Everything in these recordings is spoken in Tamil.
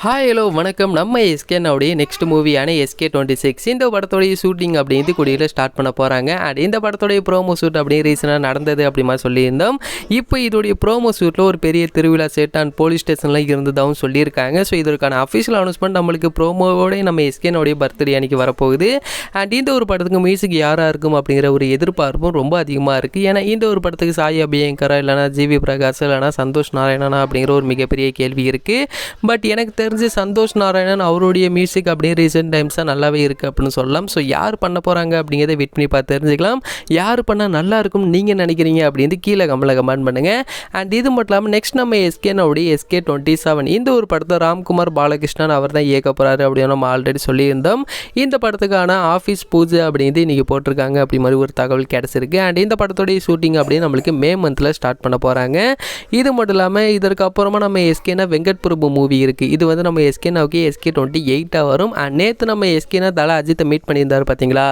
ஹாய் ஹலோ வணக்கம். நம்ம எஸ்கேனுடைய நெக்ஸ்ட் மூவியான SK26 இந்த படத்தோடைய ஷூட்டிங் அப்படின்ட்டு கூடியில் ஸ்டார்ட் பண்ண போகிறாங்க. அண்ட் இந்த படத்தோடைய ப்ரோமோ ஷூட் அப்படின்னு ரீசனாக நடந்தது அப்படிமா சொல்லியிருந்தோம். இப்போ இதோடைய ப்ரோமோ ஷூட்டில் ஒரு பெரிய திருவிழா செட் அண்ட் போலீஸ் ஸ்டேஷனில் இருந்ததாகவும் சொல்லியிருக்காங்க. ஸோ இதற்கான அஃபிஷியல் அனௌன்ஸ்மெண்ட் நம்மளுக்கு ப்ரோமோவோட நம்ம எஸ்கேனுடைய பர்த்டே அன்றைக்கி வரப்போகுது. அண்ட் இந்த ஒரு படத்துக்கு மியூசிக் யாராக இருக்கும் அப்படிங்கிற ஒரு எதிர்பார்ப்பும் ரொம்ப அதிகமாக இருக்குது. ஏன்னா இந்த ஒரு படத்துக்கு சாய் அபியங்கரா இல்லைனா ஜிவி பிரகாஷ் இல்லைனா சந்தோஷ் நாராயணனா அப்படிங்கிற ஒரு மிகப்பெரிய கேள்வி இருக்குது. பட் எனக்கு தெரிஞ்சு சந்தோஷ் நாராயணன் அவருடைய மியூசிக் அப்படியே ரீசெண்ட் டைம்ஸாக நல்லாவே இருக்குது அப்படின்னு சொல்லலாம். ஸோ யார் பண்ண போகிறாங்க அப்படிங்கிறத வெயிட் பண்ணி பார்த்து தெரிஞ்சுக்கலாம். யார் பண்ணால் நல்லா இருக்கும்னு நீங்கள் நினைக்கிறீங்க அப்படின்னு கீழே கமெண்ட் பண்ணுங்கள். அண்ட் இது மட்டும் இல்லாமல் நெக்ஸ்ட் நம்ம எஸ்கேனுடைய SK27 இந்த ஒரு படத்தை ராம்குமார் பாலகிருஷ்ணன் அவர் தான் இயக்க போகிறாரு அப்படின்னு நம்ம ஆல்ரெடி சொல்லியிருந்தோம். இந்த படத்துக்கான ஆஃபீஸ் பூஜை அப்படின்ட்டு இன்றைக்கி போட்டிருக்காங்க அப்படி மாதிரி ஒரு தகவல் கிடச்சிருக்கு. அண்ட் இந்த படத்தோடைய ஷூட்டிங் அப்படின்னு நம்மளுக்கு மே மந்தில் ஸ்டார்ட் பண்ண போகிறாங்க. இது மட்டும் இல்லாமல் இதற்கு அப்புறமா நம்ம எஸ்கேனா வெங்கட் பிரபு மூவி இருக்குது. இது வந்து நம்ம எஸ்கேனாவுக்கு SK28 வரும். அண்ட் நேற்று நம்ம எஸ்கேனா தலை அஜித்தை மீட் பண்ணியிருந்தார் பார்த்தீங்களா,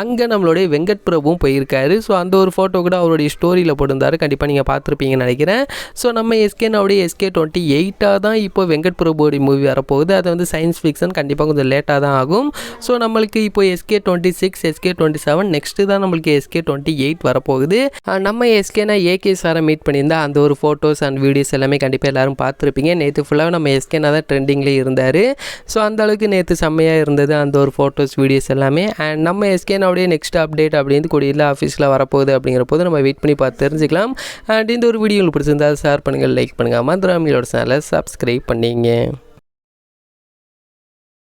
அங்கே நம்மளுடைய வெங்கட் பிரபுவும் போயிருக்காரு. ஸோ அந்த ஒரு ஃபோட்டோ கூட அவருடைய ஸ்டோரியில் போட்டிருந்தார். கண்டிப்பாக நீங்கள் பார்த்துருப்பீங்கன்னு நினைக்கிறேன். ஸோ நம்ம எஸ்கேனாவுடைய SK28 தான் இப்போ வெங்கட் பிரபுவோடைய மூவி வரப்போகுது. அது வந்து சயின்ஸ் ஃபிக்ஷன், கண்டிப்பாக கொஞ்சம் லேட்டாக தான் ஆகும். ஸோ நம்மளுக்கு இப்போ SK26 SK27 நெக்ஸ்ட்டு தான் நம்மளுக்கு SK28 வரப்போகுது. நம்ம எஸ்கேனா AK சாரை மீட் பண்ணியிருந்தா அந்த ஒரு ஃபோட்டோஸ் அண்ட் வீடியோஸ் எல்லாமே கண்டிப்பாக எல்லோரும் பார்த்துருப்பீங்க. நேற்று ஃபுல்லாக நம்ம எஸ்கேனா தான் ட்ரெண்டிங்லேயே இருந்தார். ஸோ அந்த அளவுக்கு நேற்று செம்மையாக இருந்தது அந்த ஒரு ஃபோட்டோஸ் வீடியோஸ் எல்லாமே. அண்ட் நம்ம எஸ்கேனுடைய நெக்ஸ்ட் அப்டேட் அப்படின்னு கூடியில் ஆஃபீஸில் வரப்போகுது அப்படிங்கிற போது நம்ம வெயிட் பண்ணி பார்த்து தெரிஞ்சுக்கலாம். அண்ட் இந்த ஒரு வீடியோ உங்களுக்கு பிடிச்சிருந்தா ஷேர் பண்ணுங்கள், லைக் பண்ணுங்கள், மறந்துடாம எங்களோட சேனலை சப்ஸ்கிரைப் பண்ணிங்க.